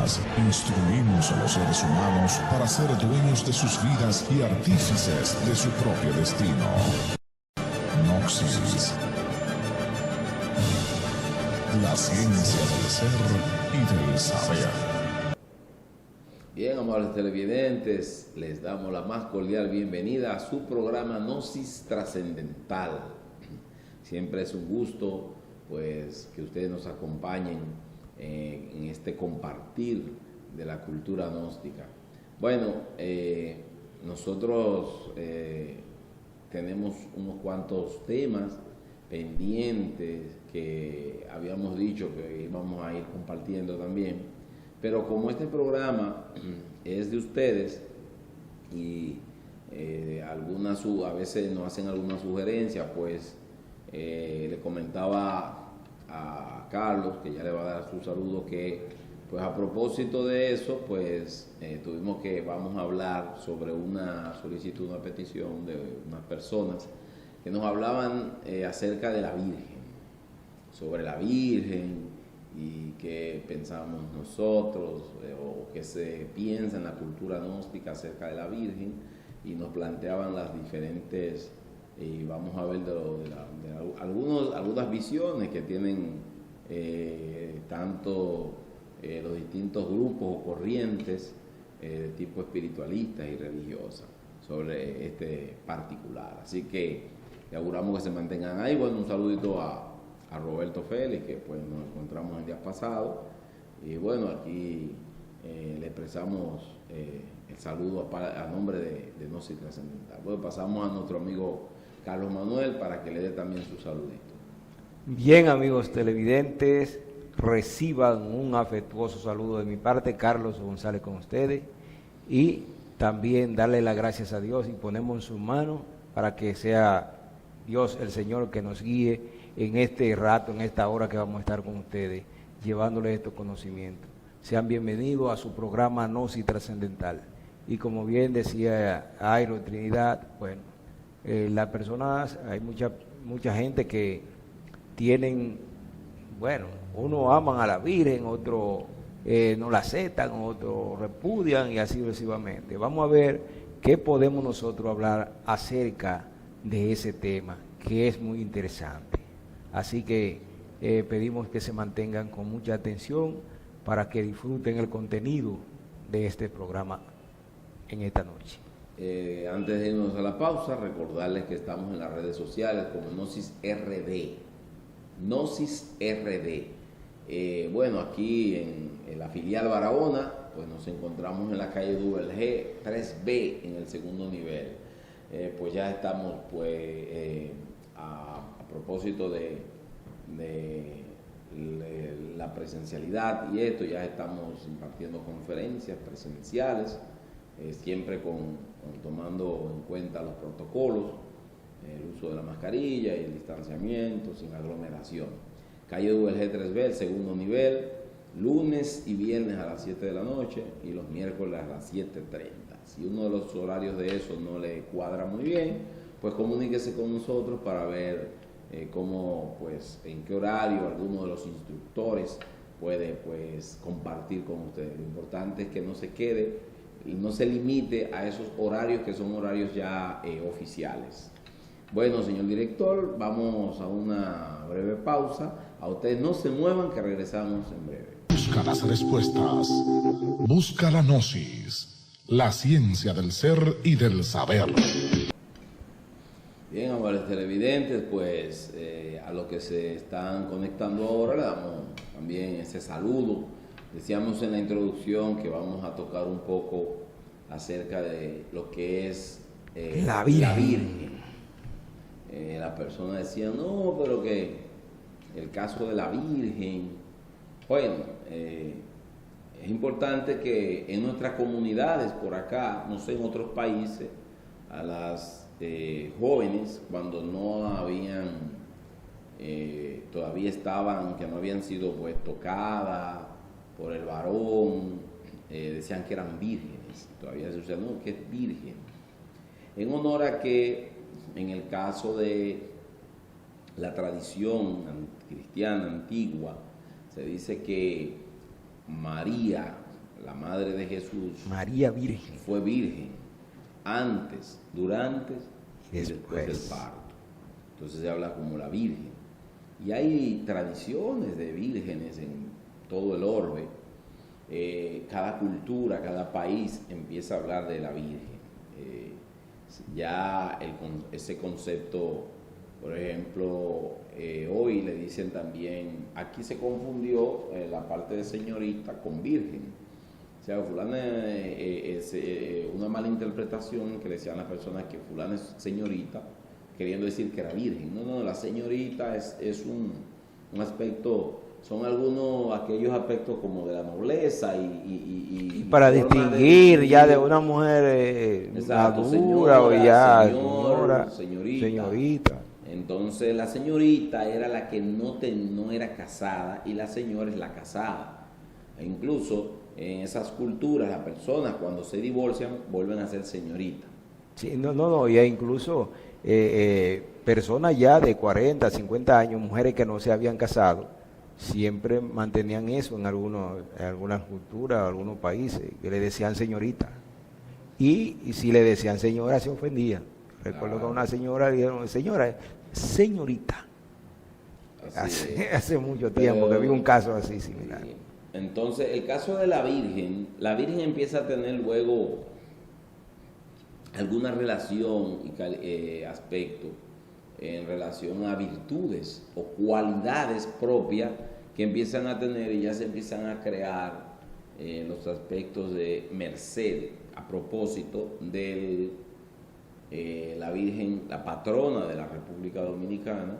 Satanás, instruimos a los seres humanos para ser dueños de sus vidas y artífices de su propio destino. Gnosis, la ciencia del ser y del saber. Bien, amables televidentes, les damos la más cordial bienvenida a su programa Gnosis Trascendental. Siempre es un gusto, pues, que ustedes nos acompañen en este compartir de la cultura gnóstica. Bueno, nosotros tenemos unos cuantos temas pendientes que habíamos dicho que íbamos a ir compartiendo también. Pero como este programa es de ustedes y a veces nos hacen alguna sugerencia, pues le comentaba a Carlos, que ya le va a dar su saludo, que pues a propósito de eso, pues vamos a hablar sobre una solicitud, una petición de unas personas que nos hablaban acerca de la Virgen, sobre la Virgen, y qué pensamos nosotros o qué se piensa en la cultura gnóstica acerca de la Virgen, y nos planteaban las diferentes, y vamos a ver algunas visiones que tienen tanto los distintos grupos o corrientes de tipo espiritualista y religiosa sobre este particular. Así que le auguramos que se mantengan ahí. Bueno, un saludito a Roberto Félix, que pues nos encontramos el día pasado, y bueno, aquí le expresamos el saludo a nombre de Gnosis Trascendental. Bueno, pasamos a nuestro amigo Carlos Manuel para que le dé también su saludito. Bien, amigos televidentes, reciban un afectuoso saludo de mi parte, Carlos González, con ustedes, y también darle las gracias a Dios y ponemos en sus manos para que sea Dios el Señor que nos guíe en este rato, en esta hora que vamos a estar con ustedes, llevándoles estos conocimientos. Sean bienvenidos a su programa Gnosis Trascendental. Y como bien decía Airo Trinidad, bueno, las personas, hay mucha gente que tienen, bueno, unos aman a la Virgen, otros no la aceptan, otros repudian y así sucesivamente. Vamos a ver qué podemos nosotros hablar acerca de ese tema, que es muy interesante. Así que pedimos que se mantengan con mucha atención para que disfruten el contenido de este programa en esta noche. Antes de irnos a la pausa, recordarles que estamos en las redes sociales como Gnosis RD. Gnosis RD. Bueno, aquí en la filial Barahona, pues nos encontramos en la calle Duvergé 3B, en el segundo nivel. Pues ya estamos, pues, a propósito de la presencialidad y esto, ya estamos impartiendo conferencias presenciales, siempre tomando en cuenta los protocolos, el uso de la mascarilla y el distanciamiento sin aglomeración. Calle Duvergé 3B, el segundo nivel, lunes y viernes a las 7 de la noche y los miércoles a las 7:30. Si uno de los horarios de eso no le cuadra muy bien, pues comuníquese con nosotros para ver cómo, pues, en qué horario alguno de los instructores puede, pues, compartir con ustedes. Lo importante es que no se quede y no se limite a esos horarios que son horarios ya oficiales. Bueno, señor director, vamos a una breve pausa. A ustedes no se muevan, que regresamos en breve. Busca las respuestas. Busca la Gnosis, la ciencia del ser y del saber. Bien, amables televidentes, pues a los que se están conectando ahora le damos también ese saludo. Decíamos en la introducción que vamos a tocar un poco acerca de lo que es la Virgen. Las personas decían, no, pero que el caso de la Virgen, bueno, es importante que en nuestras comunidades por acá, no sé, en otros países, a las jóvenes, cuando no habían, todavía estaban, que no habían sido pues tocadas por el varón, decían que eran vírgenes, todavía se usa, no, que es virgen, en honor a que en el caso de la tradición cristiana antigua, se dice que María, la madre de Jesús, María Virgen. fue virgen antes, durante Y y después del parto. Entonces se habla como la Virgen. Y hay tradiciones de vírgenes en todo el orbe. Cada cultura, cada país empieza a hablar de la Virgen. Ese concepto, por ejemplo, hoy le dicen también, aquí se confundió la parte de señorita con virgen. O sea, fulana es una mala interpretación que le decían a las personas que fulana es señorita, queriendo decir que era virgen. No, la señorita es un aspecto, son aquellos aspectos como de la nobleza y para distinguir ya de una mujer madura o ya señorita. Entonces la señorita era la que no era casada y la señora es la casada. E incluso en esas culturas las personas cuando se divorcian vuelven a ser señorita. Sí, no, y incluso personas ya de 40, 50 años, mujeres que no se habían casado, siempre mantenían eso en algunas culturas, algunos países, que le decían señorita. Y si le decían señora, se ofendían. Recuerdo que a una señora le dijeron, señorita. Hace mucho tiempo que vi un caso así similar. Entonces, el caso de la Virgen empieza a tener luego alguna relación y aspecto en relación a virtudes o cualidades propias que empiezan a tener y ya se empiezan a crear los aspectos de merced a propósito de la Virgen, la patrona de la República Dominicana.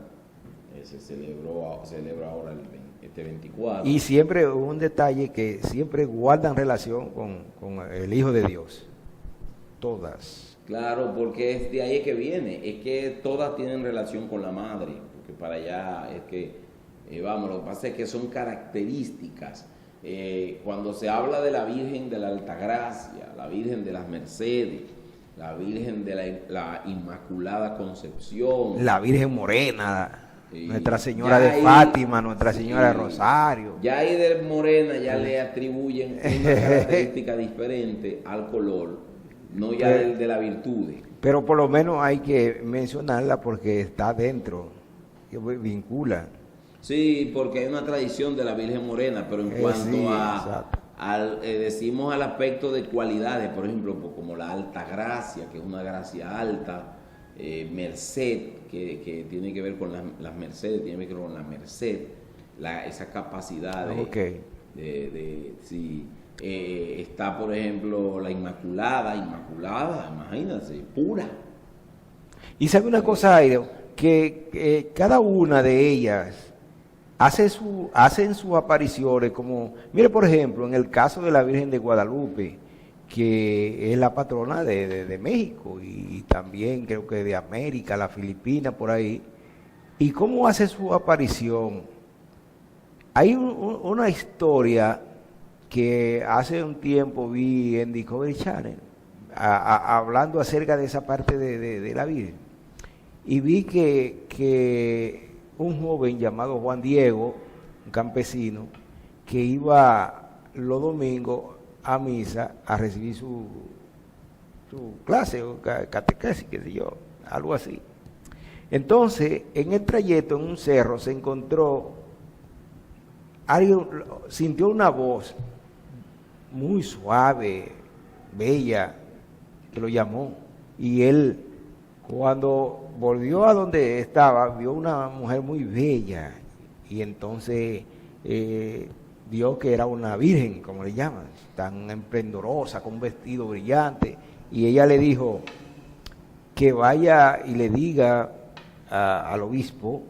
Se celebra ahora este 24. Y siempre un detalle que siempre guardan relación con el Hijo de Dios. Todas. Claro, porque es de ahí que viene. Es que todas tienen relación con la madre. Porque para allá es que, lo que pasa es que son características. Cuando se habla de la Virgen de la Altagracia, la Virgen de las Mercedes, la Virgen de la Inmaculada Concepción, la Virgen Morena, Nuestra Señora de Fátima, Nuestra Señora de Rosario. Ya ahí de Morena ya le atribuyen una característica diferente al color, no ya de la virtud. Pero por lo menos hay que mencionarla porque está dentro, que vincula. Sí, porque hay una tradición de la Virgen Morena, pero en cuanto decimos al aspecto de cualidades, por ejemplo, como la alta gracia, que es una gracia alta, merced, que tiene que ver con las mercedes, tiene que ver con la merced, esa capacidad está, por ejemplo, la Inmaculada, imagínense, pura. Y sabe una cosa, Airo, que cada una de ellas hacen sus apariciones como, mire, por ejemplo, en el caso de la Virgen de Guadalupe, que es la patrona de México y también creo que de América, la Filipina, por ahí. ¿Y cómo hace su aparición? Hay una historia que hace un tiempo vi en Discovery Channel, hablando acerca de esa parte de la Virgen. Y vi que un joven llamado Juan Diego, un campesino, que iba los domingos a misa a recibir su clase o catequesis, qué sé yo, algo así. Entonces, en el trayecto, en un cerro, se encontró, sintió una voz muy suave, bella, que lo llamó. Y él, cuando volvió a donde estaba, vio una mujer muy bella. Y entonces vio que era una virgen, como le llaman, tan esplendorosa, con un vestido brillante. Y ella le dijo que vaya y le diga al obispo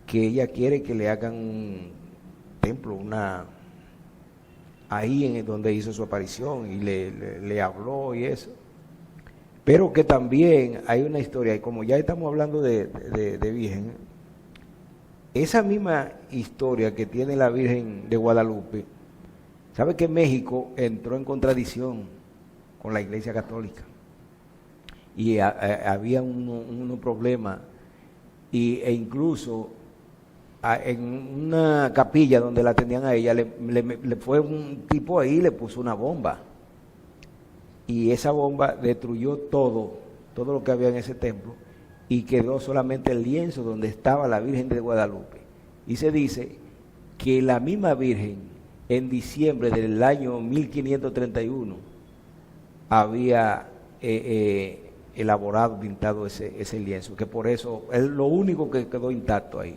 que ella quiere que le hagan un templo, ahí en donde hizo su aparición, y le habló y eso. Pero que también hay una historia, y como ya estamos hablando de Virgen, esa misma historia que tiene la Virgen de Guadalupe, ¿sabe que México entró en contradicción con la Iglesia Católica? Y había unos problemas, e incluso en una capilla donde la tenían a ella, le fue un tipo ahí y le puso una bomba. Y esa bomba destruyó todo lo que había en ese templo, y quedó solamente el lienzo donde estaba la Virgen de Guadalupe. Y se dice que la misma Virgen, en diciembre del año 1531, había elaborado, pintado ese lienzo, que por eso es lo único que quedó intacto ahí.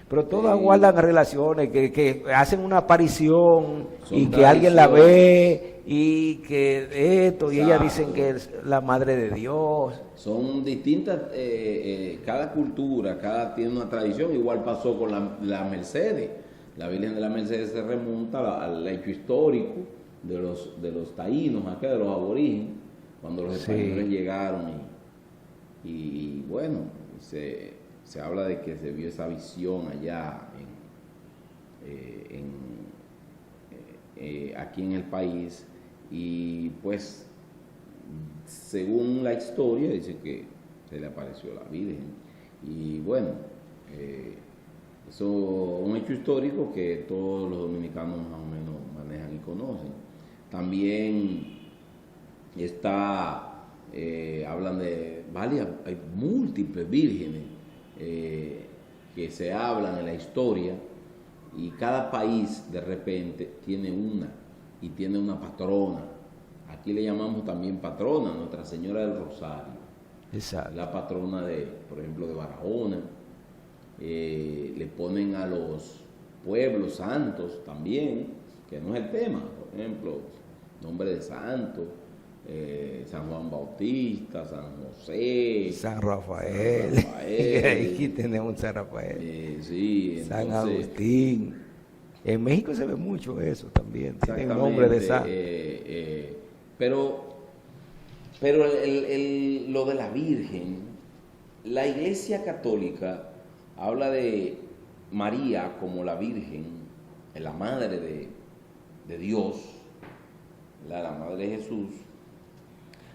Pero todas guardan relaciones, que hacen una aparición y que alguien la ve y que esto, y ellas dicen que es la Madre de Dios. Son distintas, cada cultura, tiene una tradición. Igual pasó con la Mercedes. La Virgen de la Mercedes se remonta al hecho histórico de los taínos, acá de los aborígenes, cuando los españoles llegaron y bueno, se habla de que se vio esa visión allá aquí en el país, y pues según la historia dice que se le apareció la Virgen, y bueno, eso es un hecho histórico que todos los dominicanos más o menos manejan y conocen. También hablan de varias, hay múltiples vírgenes que se hablan en la historia, y cada país de repente tiene una patrona. Aquí le llamamos también patrona, Nuestra Señora del Rosario. Exacto. La patrona por ejemplo, de Barahona. Le ponen a los pueblos santos también, que no es el tema. Por ejemplo, nombre de santo, San Juan Bautista, San José, San Rafael. Aquí tenemos San Rafael. Sí, San Agustín. En México se ve mucho eso también. Tienen nombre de santo. Pero lo de la Virgen, la Iglesia Católica habla de María como la Virgen, la Madre de Dios, la Madre de Jesús.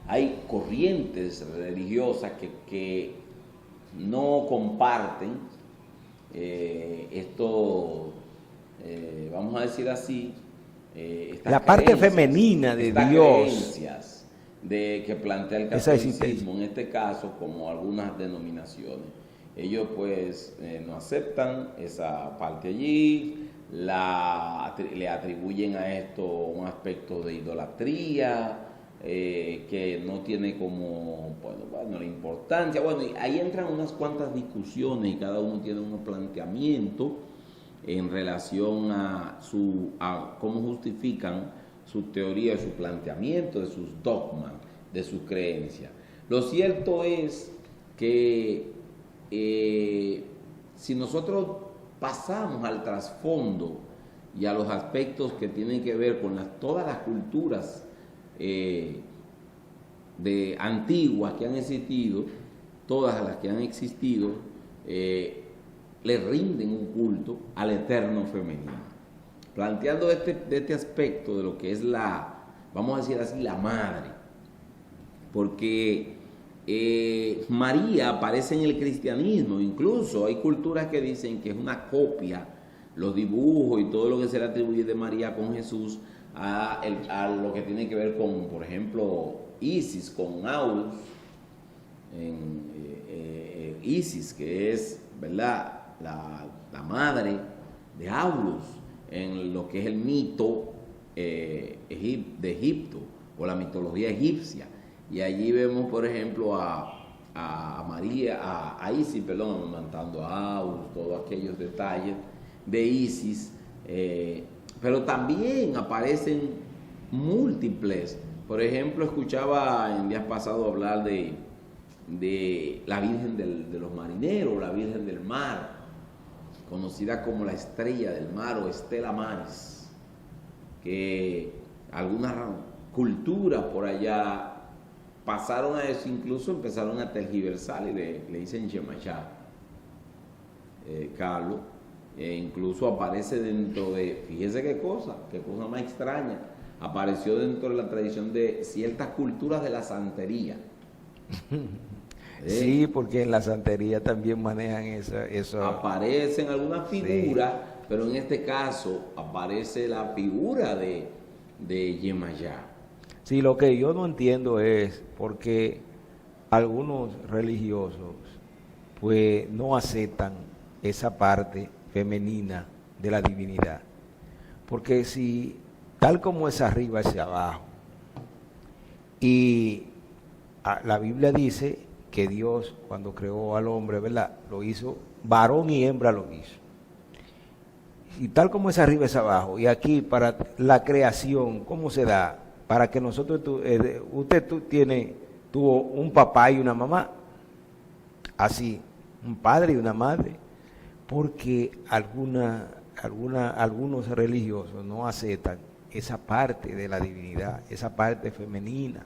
Hay corrientes religiosas que no comparten esto, vamos a decir así, la parte femenina de Dios, creencias que plantea el catolicismo, en este caso, como algunas denominaciones. Ellos pues no aceptan esa parte allí, le atribuyen a esto un aspecto de idolatría, que no tiene como, bueno, la importancia. Bueno, y ahí entran unas cuantas discusiones y cada uno tiene un planteamiento en relación a cómo justifican su teoría, su planteamiento, de sus dogmas, de sus creencias. Lo cierto es que si nosotros pasamos al trasfondo y a los aspectos que tienen que ver con todas las culturas antiguas que han existido, todas las que han existido, le rinden un culto al eterno femenino, planteando este aspecto de lo que es vamos a decir así, la madre, porque María aparece en el cristianismo. Incluso hay culturas que dicen que es una copia, los dibujos y todo lo que se le atribuye de María con Jesús, a lo que tiene que ver con, por ejemplo, Isis, con Aulus, Isis, que es, ¿verdad?, la madre de Aulus, en lo que es el mito de Egipto, o la mitología egipcia. Y allí vemos, por ejemplo, a María, a Isis, perdón, amamantando a Aulus, todos aquellos detalles de Isis. Pero también aparecen múltiples. Por ejemplo, escuchaba en días pasados hablar de la Virgen de los Marineros, la Virgen del Mar, conocida como la Estrella del Mar o Estela Maris, que algunas culturas por allá pasaron a eso, incluso empezaron a tergiversar y le dicen Yemaya, Carlos. Incluso aparece dentro fíjese qué cosa más extraña, apareció dentro de la tradición de ciertas culturas de la santería. Sí, porque en la santería también manejan eso. Aparecen algunas figuras, pero en este caso aparece la figura de Yemayá. Sí, lo que yo no entiendo es porque algunos religiosos pues no aceptan esa parte femenina de la divinidad. Porque si tal como es arriba es abajo, y la Biblia dice que Dios cuando creó al hombre, ¿verdad? Lo hizo, varón y hembra lo hizo. Y tal como es arriba es abajo, y aquí para la creación, ¿cómo se da? Para que nosotros, usted tuvo un papá y una mamá, así, un padre y una madre, porque algunos religiosos no aceptan esa parte de la divinidad, esa parte femenina.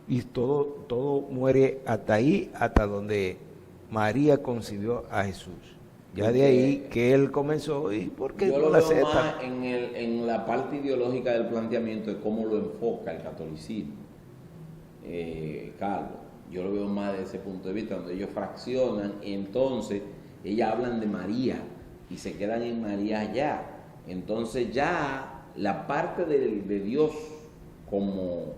Y todo muere hasta ahí, hasta donde María concibió a Jesús. Ya de ahí que él comenzó, ¿y por qué no la aceptan? Yo lo veo más en la parte ideológica del planteamiento de cómo lo enfoca el catolicismo, Carlos. Yo lo veo más desde ese punto de vista, donde ellos fraccionan, y entonces ellas hablan de María y se quedan en María ya. Entonces ya la parte de Dios como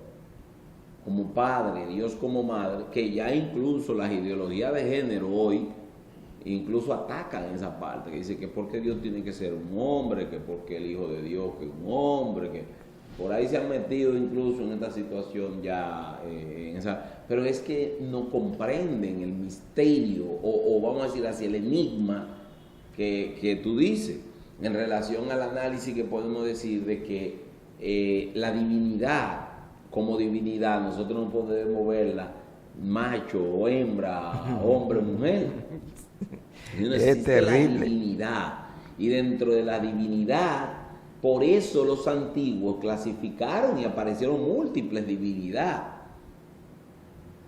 padre, Dios como madre, que ya incluso las ideologías de género hoy incluso atacan esa parte, que dice que porque Dios tiene que ser un hombre, que porque el Hijo de Dios que es un hombre, que por ahí se han metido incluso en esta situación ya, pero es que no comprenden el misterio, o vamos a decir así, el enigma que tú dices, en relación al análisis que podemos decir de que la divinidad, como divinidad, nosotros no podemos verla macho o hembra, hombre o mujer. No es terrible. La divinidad. Y dentro de la divinidad, por eso los antiguos clasificaron y aparecieron múltiples divinidades.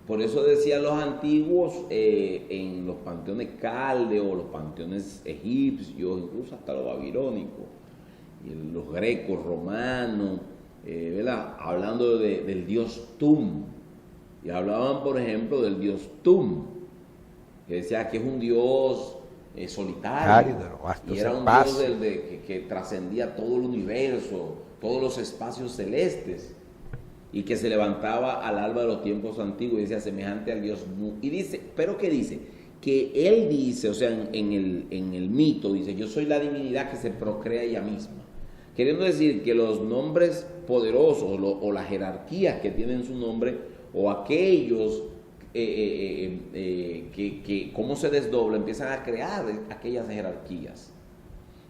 Por eso decían los antiguos en los panteones caldeos, los panteones egipcios, incluso hasta los babilónicos, y los grecos, romanos, ¿verdad? Hablando del dios Tum. Y hablaban, por ejemplo, del dios Tum, que decía que es un dios solitario, y era un dios que trascendía todo el universo, todos los espacios celestes, y que se levantaba al alba de los tiempos antiguos y decía semejante al dios Nu. Y dice, ¿pero qué dice? Que él dice, o sea, en el mito dice, yo soy la divinidad que se procrea ella misma. Queriendo decir que los nombres poderosos o las jerarquías que tienen su nombre, o aquellos que cómo se desdobla, empiezan a crear aquellas jerarquías.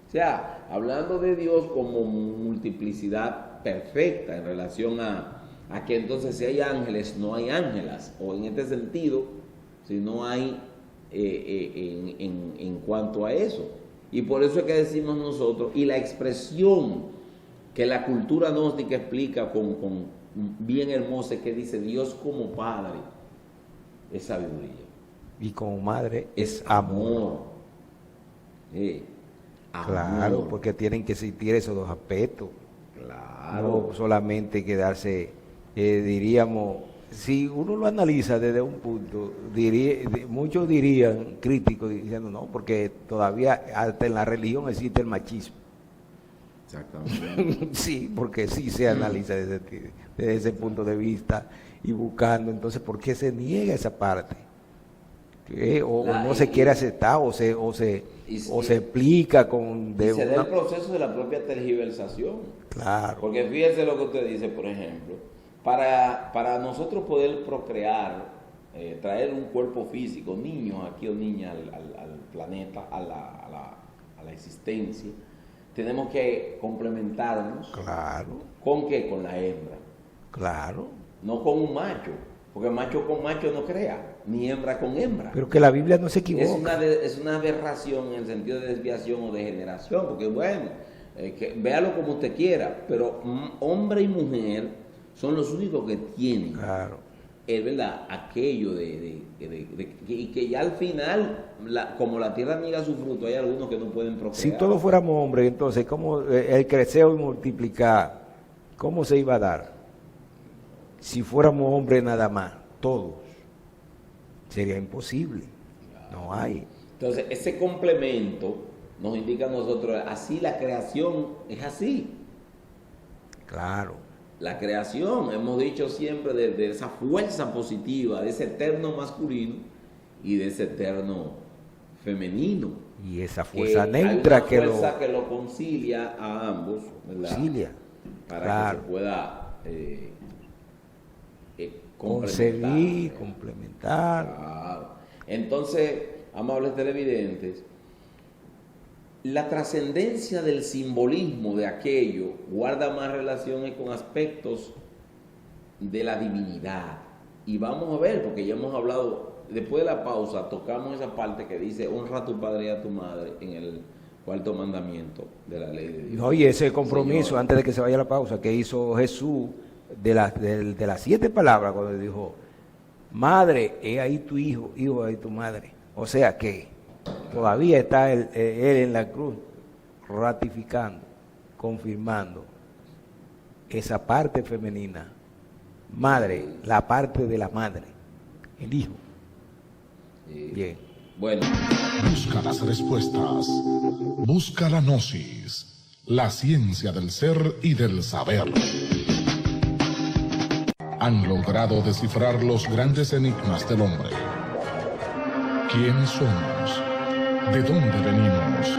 O sea, hablando de Dios como multiplicidad perfecta en relación a que entonces si hay ángeles, no hay ángelas, o en este sentido, si no hay en cuanto a eso. Y por eso es que decimos nosotros, y la expresión que la cultura gnóstica explica con bien hermosa, que dice Dios como Padre, es sabiduría. Y como madre es amor. Claro, amor. porque tienen que existir esos dos aspectos. Claro. No solamente quedarse, diríamos, si uno lo analiza desde un punto, muchos dirían, críticos, diciendo no, porque todavía hasta en la religión existe el machismo. Exactamente. Sí, porque sí se analiza desde ese punto de vista y buscando, entonces, ¿por qué se niega esa parte? O no se quiere aceptar, o se explica con... Y se da el proceso de la propia tergiversación. Claro. Porque fíjese lo que usted dice, por ejemplo, para nosotros poder procrear, traer un cuerpo físico, niños aquí o niñas al planeta, a la existencia, tenemos que complementarnos. Claro. ¿Con qué? Con la hembra. Claro. No con un macho, porque macho con macho no crea, ni hembra con hembra. Pero que la Biblia no se equivoca. Es una aberración en el sentido de desviación o de generación, porque bueno, véalo como usted quiera, pero hombre y mujer son los únicos que tienen. Claro. Es verdad, aquello y que ya al final, como la tierra niega su fruto, hay algunos que no pueden procrear. Si todos fuéramos hombres, entonces, ¿cómo el crecer y multiplicar, cómo se iba a dar? Si fuéramos hombres nada más, todos. Sería imposible. No hay. Entonces, ese complemento nos indica a nosotros, así la creación es así. Claro. La creación, hemos dicho siempre, de esa fuerza positiva, de ese eterno masculino y de ese eterno femenino. Y esa fuerza Hay neutra una fuerza que lo concilia a ambos, ¿verdad? concilia. Para Claro. que se pueda Concebir, complementar. Claro. Entonces, amables televidentes, la trascendencia del simbolismo de aquello guarda más relaciones con aspectos de la divinidad. Y vamos a ver, porque ya hemos hablado, después de la pausa, tocamos esa parte que dice, honra a tu padre y a tu madre en el cuarto mandamiento de la ley de Dios. No, y ese compromiso, Señor, antes de que se vaya la pausa, que hizo Jesús de las 7 palabras, cuando dijo, madre, he ahí tu hijo, hijo, ahí tu madre. O sea que todavía está él en la cruz ratificando, confirmando esa parte femenina. Madre, la parte de la madre, el hijo. Bien. Bueno, Busca las respuestas. Busca la gnosis, la ciencia del ser y del saber. Han logrado descifrar los grandes enigmas del hombre. ¿Quiénes somos? ¿De dónde venimos?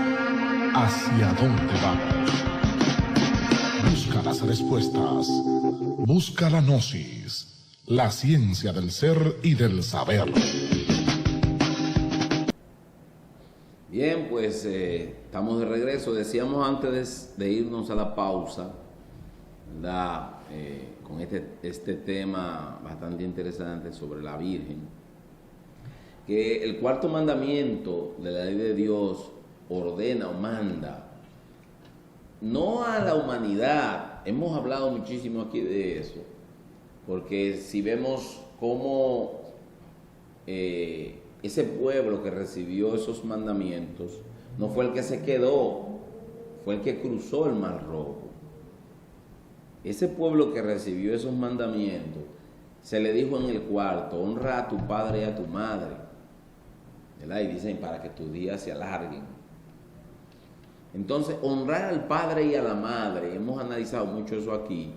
¿Hacia dónde vamos? Busca las respuestas. Busca la gnosis, la ciencia del ser y del saber. bien, pues estamos de regreso. Decíamos antes de irnos a la pausa, ¿verdad? Con este tema bastante interesante sobre la Virgen, que el cuarto mandamiento de la ley de Dios ordena o manda, no a la humanidad, hemos hablado muchísimo aquí de eso, porque si vemos cómo ese pueblo que recibió esos mandamientos no fue el que se quedó, fue el que cruzó el Mar Rojo. Ese pueblo que recibió esos mandamientos, se le dijo en el cuarto, honra a tu padre y a tu madre, ¿verdad? Y dicen, para que tus días se alarguen. Entonces, honrar al padre y a la madre, hemos analizado mucho eso aquí.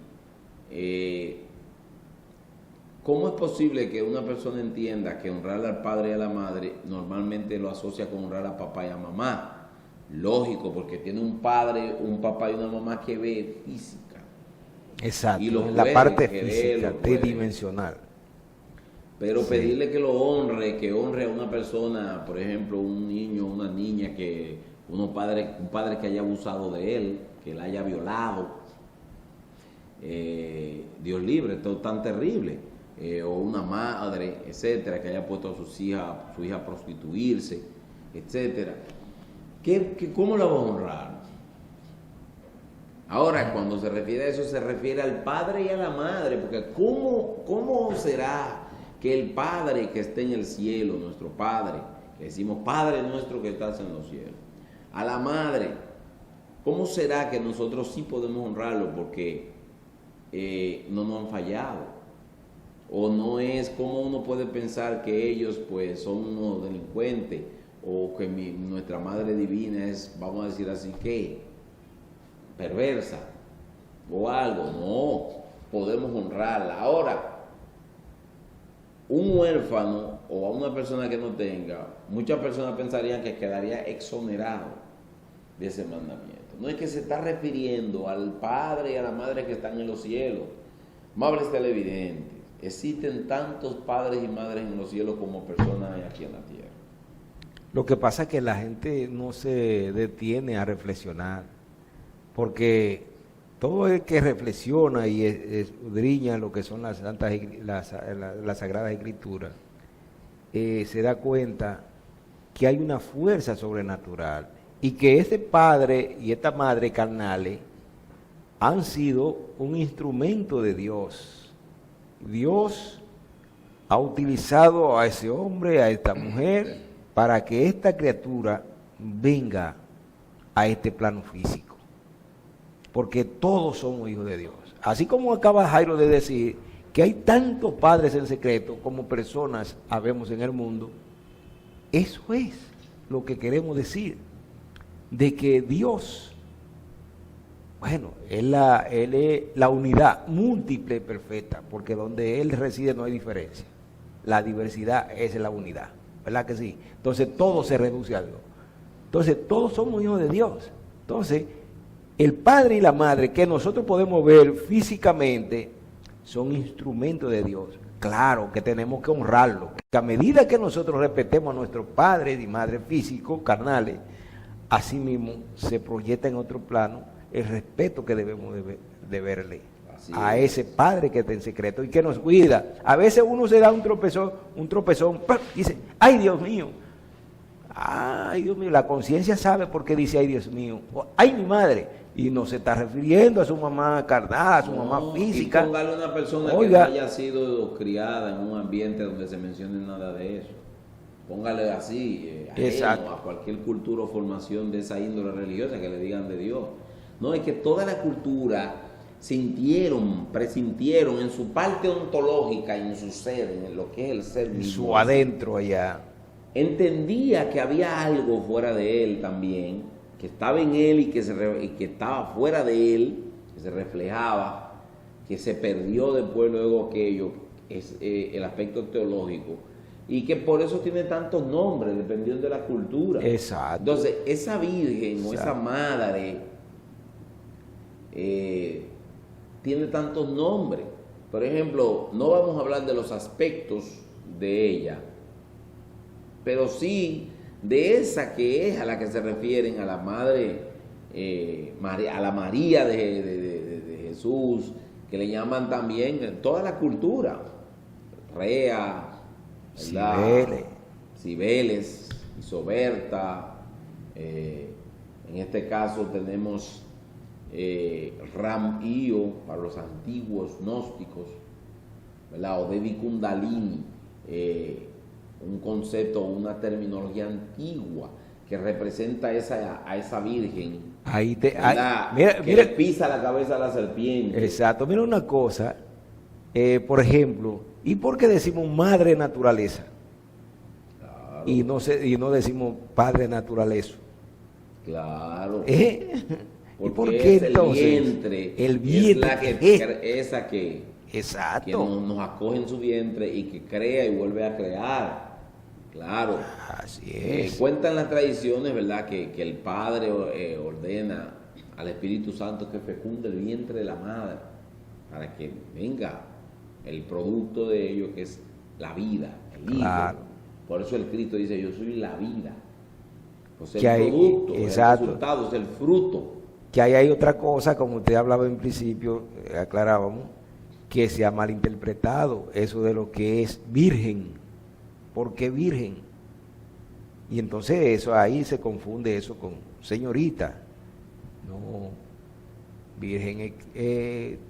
¿Cómo es posible que una persona entienda que honrar al padre y a la madre normalmente lo asocia con honrar a papá y a mamá? Lógico, porque tiene un padre, un papá y una mamá que ve física. Exacto, Y lo en la puede parte querer, física, lo puede. tridimensional. Pero Sí. pedirle que lo honre, que honre a una persona, por ejemplo, un niño, una niña, que un padre que haya abusado de él, que la haya violado, Dios libre, esto es tan terrible, o una madre, etcétera, que haya puesto a su hija a prostituirse, etcétera. ¿Cómo la va a honrar? Ahora, cuando se refiere a eso, se refiere al padre y a la madre, porque ¿cómo será que el Padre que está en el cielo, nuestro Padre, que decimos Padre nuestro que estás en los cielos, a la madre, cómo será que nosotros sí podemos honrarlo porque no nos han fallado? O no es como uno puede pensar que ellos pues son unos delincuentes, o que nuestra Madre Divina es, vamos a decir así, que perversa o algo. No, podemos honrarla. Ahora, un huérfano o a una persona que no tenga, muchas personas pensarían que quedaría exonerado de ese mandamiento. No es que se está refiriendo al padre y a la madre que están en los cielos. Amables televidentes, existen tantos padres y madres en los cielos como personas hay aquí en la tierra. Lo que pasa es que la gente no se detiene a reflexionar, porque todo el que reflexiona y escudriña lo que son las Sagradas Escrituras, se da cuenta que hay una fuerza sobrenatural y que este padre y esta madre carnales han sido un instrumento de Dios. Dios ha utilizado a ese hombre, a esta mujer, para que esta criatura venga a este plano físico. Porque todos somos hijos de Dios. Así como acaba Jairo de decir que hay tantos padres en secreto como personas habemos en el mundo, eso es lo que queremos decir, de que Dios, bueno, Él es la unidad múltiple perfecta, porque donde Él reside no hay diferencia. La diversidad es la unidad, ¿verdad que sí? Entonces todo se reduce a Dios. Entonces todos somos hijos de Dios. Entonces el padre y la madre que nosotros podemos ver físicamente son instrumentos de Dios. Claro que tenemos que honrarlo. Que a medida que nosotros respetemos a nuestros padres y madres físicos, carnales, así mismo se proyecta en otro plano el respeto que debemos de verle a ese padre que está en secreto y que nos cuida. A veces uno se da un tropezón, ¡pam! Y dice, ¡ay, Dios mío! ¡Ay, Dios mío! La conciencia sabe por qué dice, ¡ay, Dios mío! O, ¡ay, mi madre! Y no se está refiriendo a su mamá carnal, a su mamá física. Y póngale a una persona que no haya sido criada en un ambiente donde se mencione nada de eso. Póngale así, a cualquier cultura o formación de esa índole religiosa que le digan de Dios. No, es que toda la cultura presintieron en su parte ontológica y en su ser, en lo que es el ser mismo. Su adentro allá. Entendía que había algo fuera de él también, que estaba en él y que estaba fuera de él, que se reflejaba, que se perdió después luego aquello, es el aspecto teológico, y que por eso tiene tantos nombres, dependiendo de la cultura. Exacto. Entonces, esa virgen o esa madre tiene tantos nombres. Por ejemplo, no vamos a hablar de los aspectos de ella, pero sí de esa que es a la que se refieren, a la madre, a la María de Jesús, que le llaman también en toda la cultura, Rea, Cibeles, Isoberta, en este caso tenemos Ram-Io para los antiguos gnósticos, ¿verdad? O Devi Kundalini, un concepto, una terminología antigua que representa a esa virgen, mira, que le pisa la cabeza a la serpiente. Exacto, mira una cosa, por ejemplo, ¿y por qué decimos madre naturaleza? Claro. Y no decimos padre naturaleza. Claro. ¿Y por qué es entonces? El vientre es esa que exacto, nos acoge en su vientre y que crea y vuelve a crear. Claro. Así es. Cuentan las tradiciones, ¿verdad? Que el Padre ordena al Espíritu Santo que fecunde el vientre de la madre para que venga el producto de ello, que es la vida, el Hijo. Claro. Por eso el Cristo dice, yo soy la vida. O sea, Que el producto, exacto, el resultado, es el fruto. Que ahí hay otra cosa, como usted hablaba en principio, aclarábamos, que se ha malinterpretado eso de lo que es virgen. ¿Por qué virgen? Y entonces eso ahí se confunde eso con señorita. No, virgen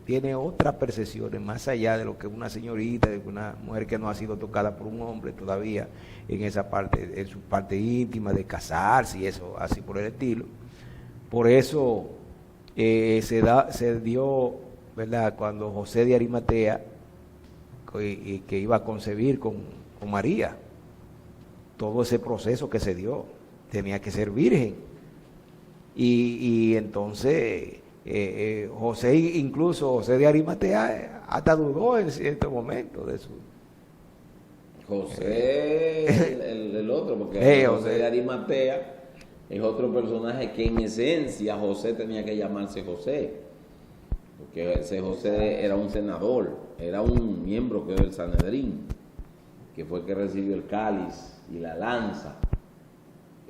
tiene otras percepciones más allá de lo que una señorita, de una mujer que no ha sido tocada por un hombre todavía en esa parte, en su parte íntima de casarse y eso, así por el estilo. Por eso se dio, ¿verdad?, cuando José de Arimatea, que iba a concebir con María, todo ese proceso que se dio, tenía que ser virgen. Y entonces José de Arimatea hasta dudó en cierto momento de su... el otro, porque José de Arimatea es otro personaje que en esencia José tenía que llamarse José, porque ese José era un senador, era un miembro que del Sanedrín, que fue el que recibió el cáliz y la lanza.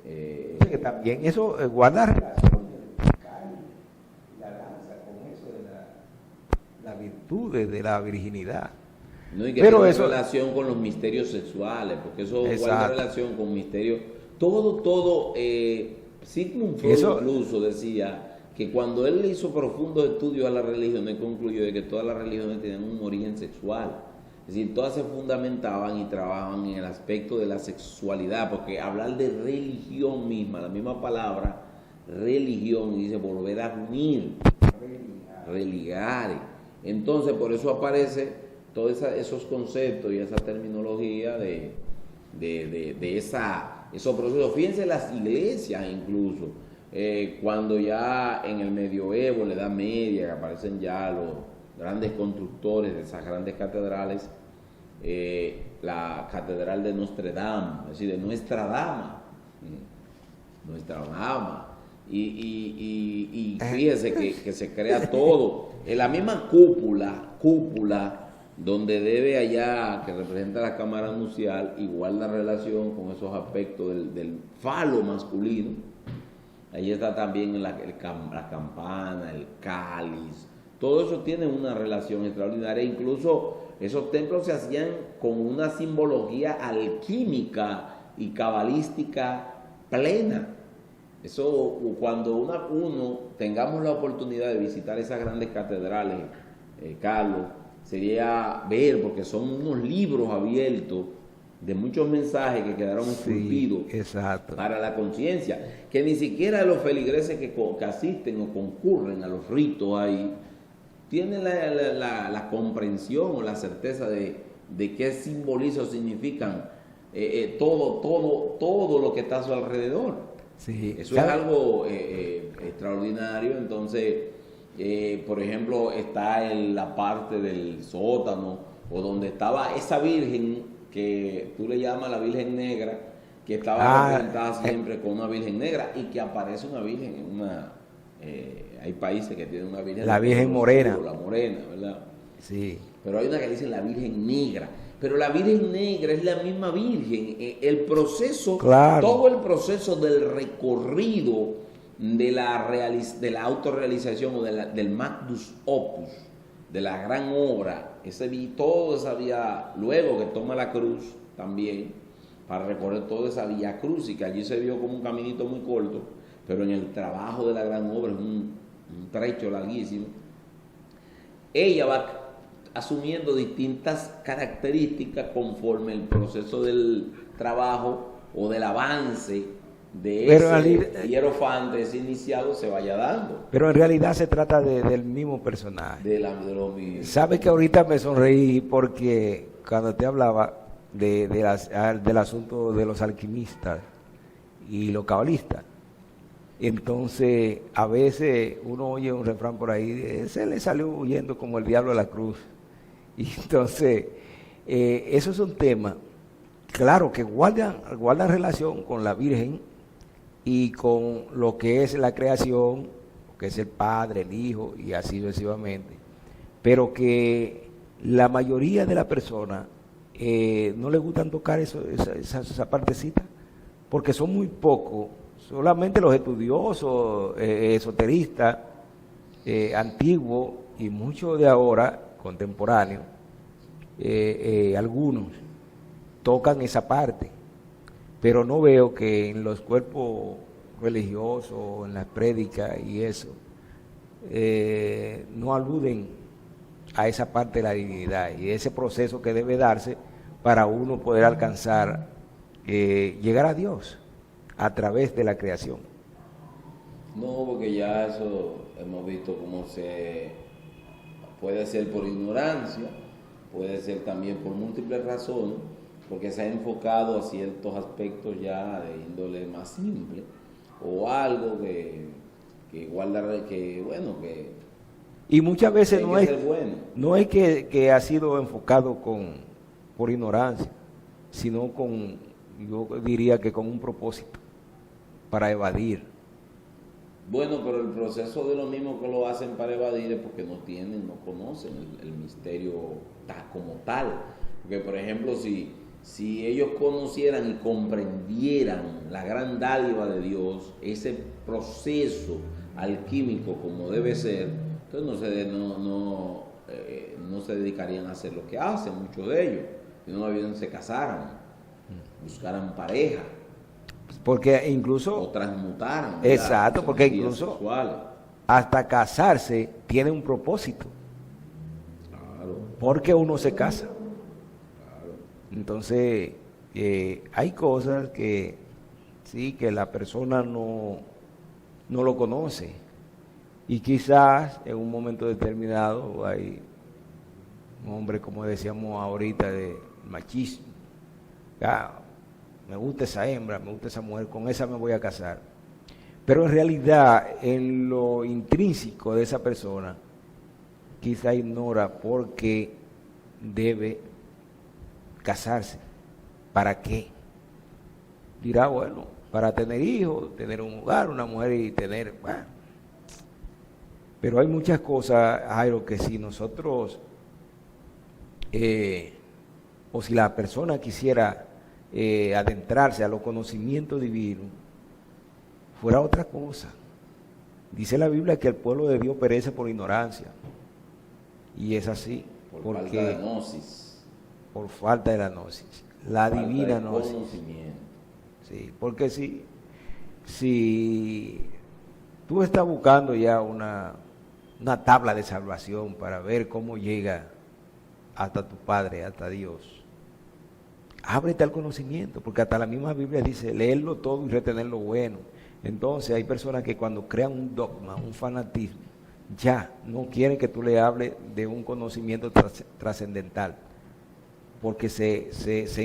Que también eso guarda relación, el cáliz y la lanza, con eso de la virtud de la virginidad. No, y que pero tiene eso, relación con los misterios sexuales, porque eso exacto, guarda relación con misterios. Todo, Sigmund Freud incluso decía que cuando él hizo profundos estudios a la religión, él concluyó de que todas las religiones tenían un origen sexual. Es decir, todas se fundamentaban y trabajaban en el aspecto de la sexualidad, porque hablar de religión misma, la misma palabra, religión, dice volver a unir, religar. Entonces, por eso aparece todos esos conceptos y esa terminología esos procesos. Fíjense las iglesias incluso, cuando ya en el medioevo, la Edad Media, que aparecen ya los grandes constructores de esas grandes catedrales, la catedral de Notre Dame, es decir, de Nuestra Dama, y fíjese que se crea todo, en la misma cúpula, donde debe allá, que representa la cámara nupcial, igual la relación con esos aspectos del falo masculino. Ahí está también la campana, el cáliz, todo eso tiene una relación extraordinaria. Incluso esos templos se hacían con una simbología alquímica y cabalística plena. Eso, cuando uno tengamos la oportunidad de visitar esas grandes catedrales, Carlos, sería ver, porque son unos libros abiertos de muchos mensajes que quedaron esculpidos para la conciencia, que ni siquiera los feligreses que asisten o concurren a los ritos ahí tienen la comprensión o la certeza de qué simboliza o significan todo lo que está a su alrededor. Sí. Eso es algo extraordinario. Entonces, por ejemplo, está en la parte del sótano, o donde estaba esa virgen que tú le llamas la Virgen Negra, que estaba representada siempre con una Virgen Negra, y que aparece una Virgen en una... hay países que tienen una Virgen... La Virgen Morena. La Morena, ¿verdad? Sí. Pero hay una que dice la Virgen Negra. Pero la Virgen Negra es la misma Virgen. El proceso, claro, todo el proceso del recorrido de la autorrealización o del Magnus Opus, de la gran obra, todo esa vía, luego que toma la cruz también, para recorrer toda esa vía cruz, y que allí se vio como un caminito muy corto, pero en el trabajo de la gran obra es un trecho larguísimo. Ella va asumiendo distintas características conforme el proceso del trabajo o del avance de ese hierofante, ese iniciado, se vaya dando. Pero en realidad se trata del mismo personaje. De lo mismo. ¿Sabe que ahorita me sonreí porque cuando te hablaba del asunto de los alquimistas y los cabalistas? Entonces, a veces uno oye un refrán por ahí, se le salió huyendo como el diablo a la cruz. Y entonces, eso es un tema, claro, que guardan relación con la Virgen y con lo que es la creación, que es el Padre, el Hijo y así sucesivamente, pero que la mayoría de las personas no les gustan tocar esa partecita, porque son muy pocos, solamente los estudiosos, esoteristas, antiguos y muchos de ahora, contemporáneos, algunos tocan esa parte, pero no veo que en los cuerpos religiosos, en las prédicas y eso, no aluden a esa parte de la divinidad y ese proceso que debe darse para uno poder alcanzar, llegar a Dios a través de la creación. No, porque ya eso hemos visto cómo puede ser por ignorancia, puede ser también por múltiples razones, porque se ha enfocado a ciertos aspectos ya de índole más simple, o algo que guarda, que bueno, que... Y muchas veces no es que ha sido enfocado por ignorancia, sino yo diría que con un propósito, para evadir. Bueno, pero el proceso de lo mismo que lo hacen para evadir es porque no conocen el misterio como tal. Porque, por ejemplo, si ellos conocieran y comprendieran la gran dádiva de Dios, ese proceso alquímico como debe ser, entonces no se dedicarían a hacer lo que hacen muchos de ellos. Si no, bien se casaran, buscaran pareja. Porque incluso... o transmutaran. Exacto, porque incluso sexuales. Hasta casarse tiene un propósito. Claro. Porque uno se casa. Claro. Entonces, hay cosas que sí, que la persona no lo conoce. Y quizás en un momento determinado hay un hombre, como decíamos ahorita, de machismo. Ya, me gusta esa hembra, me gusta esa mujer, con esa me voy a casar. Pero en realidad, en lo intrínseco de esa persona, quizá ignora por qué debe casarse. ¿Para qué? Dirá, bueno, para tener hijos, tener un hogar, una mujer y tener... Bueno. Pero hay muchas cosas, Jairo, que si nosotros, o si la persona quisiera adentrarse a los conocimientos divinos, fuera otra cosa. Dice la Biblia que el pueblo de Dios perece por ignorancia. Y es así. Por falta de gnosis. Por falta de la gnosis. La divina gnosis. Conocimiento. Sí, porque si tú estás buscando ya una tabla de salvación para ver cómo llega hasta tu Padre, hasta Dios, ábrete al conocimiento, porque hasta la misma Biblia dice leerlo todo y retener lo bueno. Entonces hay personas que cuando crean un dogma, un fanatismo, ya no quieren que tú le hables de un conocimiento trascendental, porque se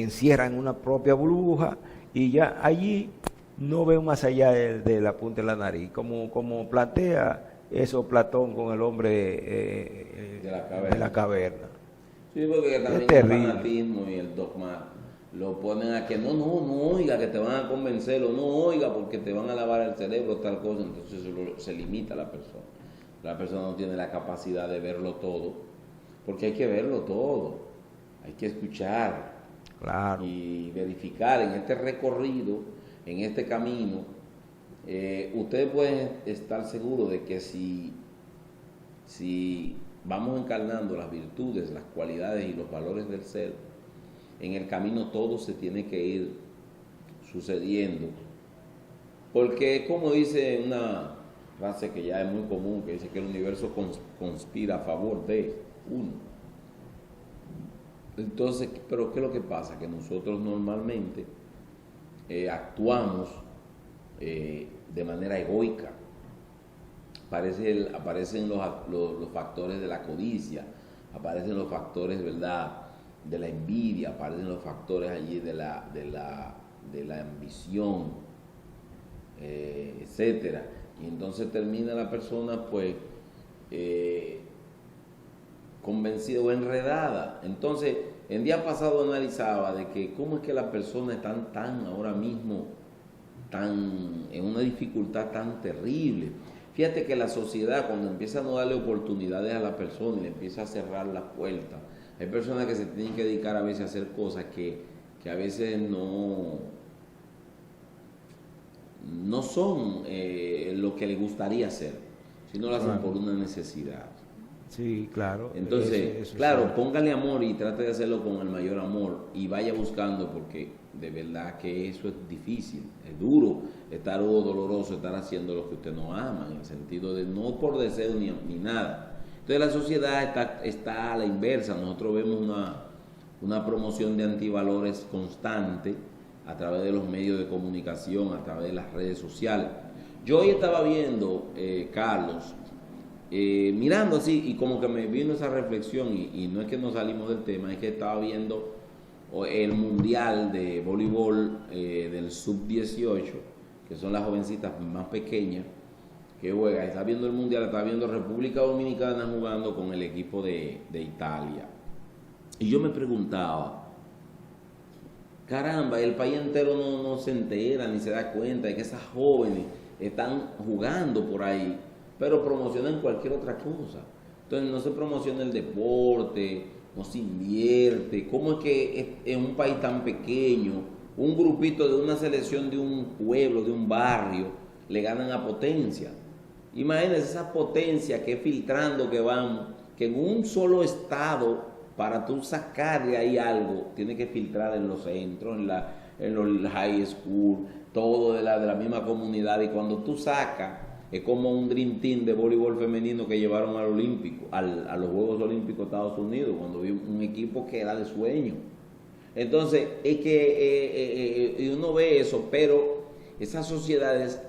encierran en una propia burbuja y ya allí no ven más allá de la punta de la nariz, como plantea eso Platón con el hombre de la caverna. Sí, porque también el fanatismo y el dogma lo ponen a que no oiga, que te van a convencer, o no oiga porque te van a lavar el cerebro, tal cosa. Entonces se limita a la persona. La persona no tiene la capacidad de verlo todo, porque hay que verlo todo, hay que escuchar, claro, y verificar en este recorrido, en este camino. Ustedes pueden estar seguros de que si vamos encarnando las virtudes, las cualidades y los valores del ser, en el camino todo se tiene que ir sucediendo. Porque como dice una frase que ya es muy común, que dice que el universo conspira a favor de uno. Entonces, ¿pero qué es lo que pasa? Que nosotros normalmente actuamos de manera egoica. Aparecen los factores de la codicia, aparecen los factores, ¿verdad?, de la envidia, aparecen los factores allí de la ambición, etcétera. Y entonces termina la persona pues convencida o enredada. Entonces, el día pasado analizaba de que cómo es que las personas están tan ahora mismo en una dificultad tan terrible. Fíjate que la sociedad, cuando empieza a no darle oportunidades a la persona y le empieza a cerrar las puertas, hay personas que se tienen que dedicar a veces a hacer cosas que a veces no son lo que le gustaría hacer, sino lo hacen por una necesidad. Sí, claro. Entonces, eso claro, sí. Póngale amor y trate de hacerlo con el mayor amor y vaya buscando, porque de verdad que eso es difícil, es duro, doloroso estar haciendo lo que usted no ama, en el sentido de no por deseo ni nada. Entonces la sociedad está a la inversa. Nosotros vemos una promoción de antivalores constante a través de los medios de comunicación, a través de las redes sociales. Yo hoy estaba viendo, Carlos, mirando así, y como que me vino esa reflexión, y no es que nos salimos del tema, es que estaba viendo el mundial de voleibol del sub-18, que son las jovencitas más pequeñas que juega. Está viendo el mundial, está viendo República Dominicana jugando con el equipo de Italia. Y yo me preguntaba, caramba, el país entero no se entera ni se da cuenta de que esas jóvenes están jugando por ahí, pero promocionan cualquier otra cosa. Entonces no se promociona el deporte, no se invierte. ¿Cómo es que en un país tan pequeño, un grupito de una selección de un pueblo, de un barrio, le ganan a potencia? Imagínense esa potencia que filtrando que van, que en un solo estado, para tú sacar de ahí algo, tiene que filtrar en los centros, en los high school, todo de la misma comunidad. Y cuando tú sacas, es como un Dream Team de voleibol femenino que llevaron al Olímpico, a los Juegos Olímpicos de Estados Unidos, cuando vi un equipo que era de sueño. Entonces, es que uno ve eso, pero esas sociedades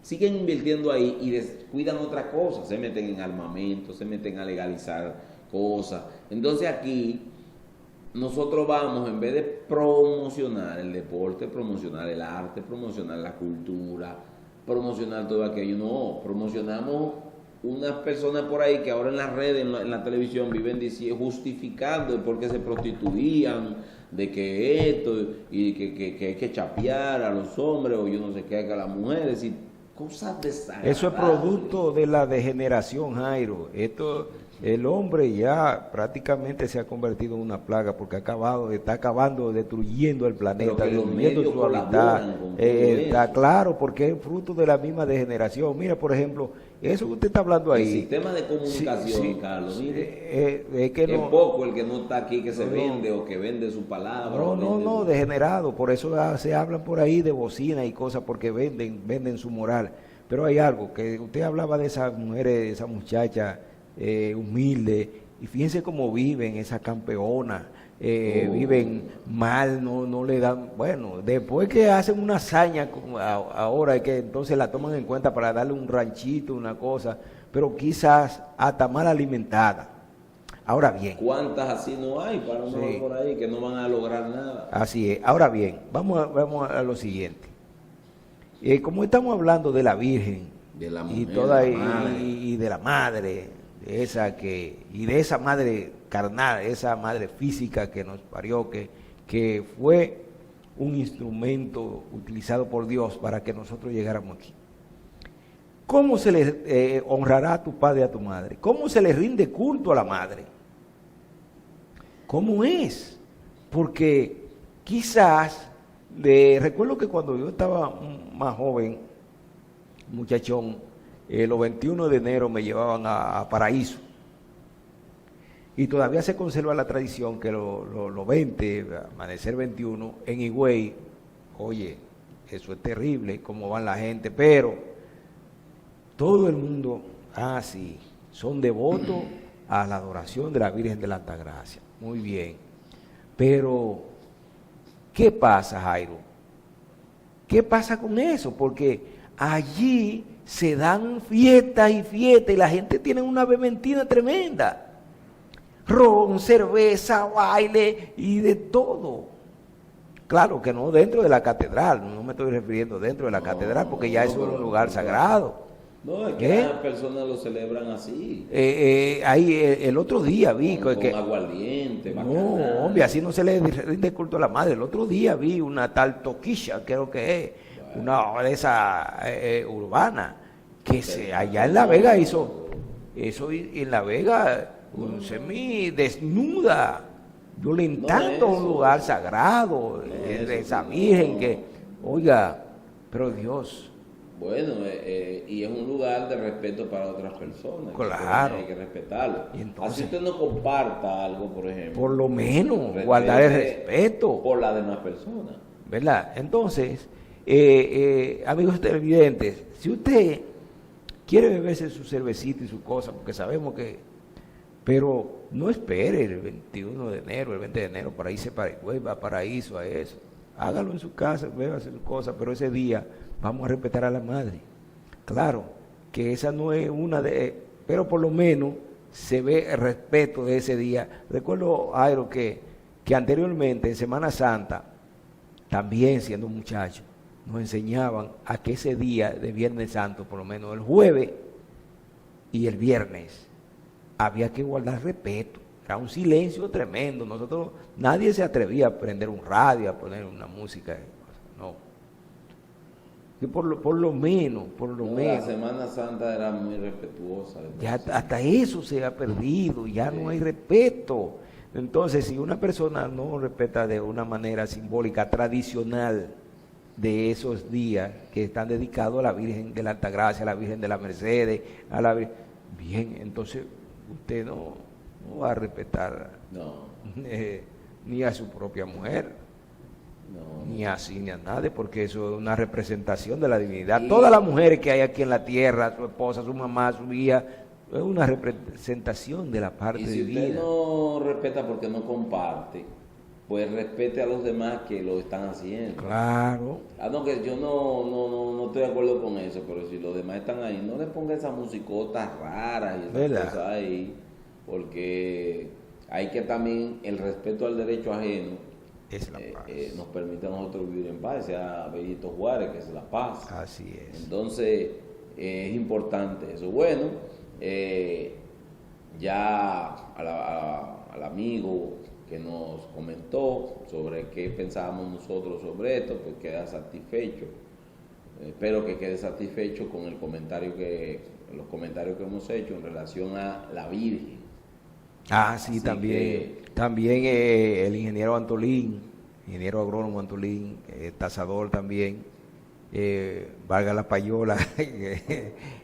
siguen invirtiendo ahí y descuidan otra cosa. Se meten en armamento, se meten a legalizar cosas. Entonces aquí nosotros vamos, en vez de promocionar el deporte, promocionar el arte, promocionar la cultura, promocionar todo aquello, no, promocionamos unas personas por ahí que ahora en las redes, en la televisión viven justificando de por qué se prostituían, de que esto, y que hay que chapear a los hombres, o yo no sé qué, a las mujeres, y cosas desagradables. Eso es producto de la degeneración, Jairo. El hombre ya prácticamente se ha convertido en una plaga porque está acabando, destruyendo el planeta, destruyendo su hábitat. Está claro, porque es fruto de la misma degeneración. Mira, por ejemplo, eso que usted está hablando ahí. El sistema de comunicación, sí, Carlos, mire, es que no, poco el que no está aquí, que se vende o que vende su palabra. No, degenerado. Por eso se hablan por ahí de bocina y cosas, porque venden su moral. Pero hay algo, que usted hablaba de esas mujeres, esa muchacha humilde, y fíjense cómo viven, esas campeonas, viven mal, no le dan, bueno, después que hacen una hazaña, ahora es que entonces la toman en cuenta para darle un ranchito, una cosa, pero quizás hasta mal alimentada. Ahora bien. ¿Cuántas así no hay para uno por ahí que no van a lograr nada? Así es. Ahora bien, vamos a lo siguiente. Como estamos hablando de la Virgen, de la mujer, y de la madre, y de esa madre carnal, esa madre física que nos parió, que fue un instrumento utilizado por Dios para que nosotros llegáramos aquí. ¿Cómo se le honrará a tu padre y a tu madre? ¿Cómo se le rinde culto a la madre? ¿Cómo es? Porque quizás, recuerdo que cuando yo estaba más joven, muchachón, los 21 de enero me llevaban a Paraíso. Y todavía se conserva la tradición que los 20, amanecer 21, en Higüey, oye, eso es terrible, cómo van la gente, pero todo el mundo, sí, son devotos a la adoración de la Virgen de la Altagracia. Muy bien. Pero, ¿qué pasa, Jairo? ¿Qué pasa con eso? Porque allí se dan fiestas y fiestas y la gente tiene una vehementina tremenda. Ron, cerveza, baile y de todo. Claro que no dentro de la catedral, no me estoy refiriendo dentro de la catedral porque ya eso es un lugar sagrado. No, es que las personas lo celebran así. Ahí el otro día vi con aguardiente, no, hombre, así no se le rinde culto a la madre. El otro día vi una tal Toquilla, creo que es, una de esas urbana, que allá en La Vega hizo eso, en La Vega, un semidesnuda, violentando un lugar sagrado, de esa Virgen que, oiga, pero Dios. Bueno, y es un lugar de respeto para otras personas. Claro. Hay que respetarlo. Entonces, así usted no comparta algo, por ejemplo. Por lo menos, guardar el respeto. Por las demás personas. ¿Verdad? Entonces, amigos televidentes, si usted quiere beberse su cervecita y su cosa, porque sabemos que, pero no espere el 21 de enero, el 20 de enero para irse para Higüey, va a Paraíso, a eso. Hágalo en su casa, bébase su cosa, pero ese día vamos a respetar a la madre. Claro, que esa no es una pero por lo menos se ve el respeto de ese día. Recuerdo, Jairo, que anteriormente en Semana Santa, también siendo muchacho, nos enseñaban a que ese día de Viernes Santo, por lo menos el jueves y el viernes, había que guardar respeto. Era un silencio tremendo. Nadie se atrevía a prender un radio, a poner una música. No. Y por lo menos. La Semana Santa era muy respetuosa. Ya hasta eso se ha perdido, ya no hay respeto. Entonces, si una persona no respeta de una manera simbólica, tradicional, de esos días que están dedicados a la Virgen de la Altagracia, a la Virgen de la Mercedes, bien, entonces usted no va a respetar ni a su propia mujer, ni así ni a nadie, porque eso es una representación de la divinidad. Todas las mujeres que hay aquí en la tierra, su esposa, su mamá, su hija, es una representación de la parte divina. Y si usted no respeta porque no comparte, pues respete a los demás que lo están haciendo. Claro. No, que yo no estoy de acuerdo con eso, pero si los demás están ahí, no le ponga esas musicotas raras y esas cosas ahí. porque hay que también, el respeto al derecho ajeno Es la paz. nos permite a nosotros vivir en paz, sea Benito Juárez, que es la paz. Así es. Entonces, es importante eso. Bueno, ya al amigo que nos comentó sobre qué pensábamos nosotros sobre esto, pues queda satisfecho. Espero que quede satisfecho con los comentarios que hemos hecho en relación a la Virgen. Ah, sí, Así también. que, También el ingeniero Antolín, ingeniero agrónomo Antolín, tasador también, valga la payola.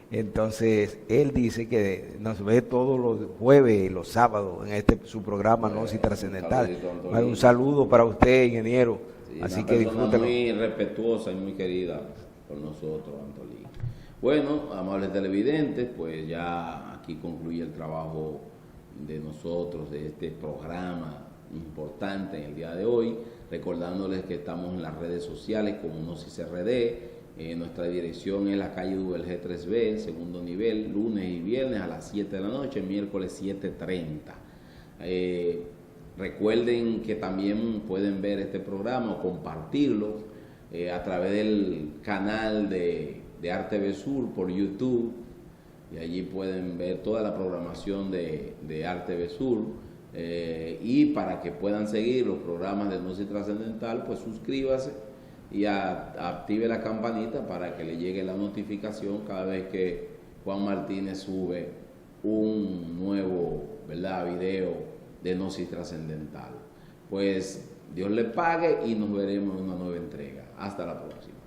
Entonces, él dice que nos ve todos los jueves y los sábados en su programa Gnosis Trascendental. Un saludo para usted, ingeniero. sí, Así una que persona disfrútelo. muy respetuosa y muy querida por nosotros, Antolín. Bueno, amables televidentes, pues ya aquí concluye el trabajo de nosotros, de este programa importante en el día de hoy, recordándoles que estamos en las redes sociales como Gnosis RD. Nuestra dirección es la calle G 3B, segundo nivel, lunes y viernes a las 7 de la noche, miércoles 7:30. Recuerden que también pueden ver este programa o compartirlo a través del canal de Arte Besur por YouTube, y allí pueden ver toda la programación de Arte Besur. Y para que puedan seguir los programas de Gnosis Trascendental, pues suscríbase y active la campanita para que le llegue la notificación cada vez que Juan Martínez sube un nuevo, video de Gnosis Trascendental. Pues Dios le pague y nos veremos en una nueva entrega. Hasta la próxima.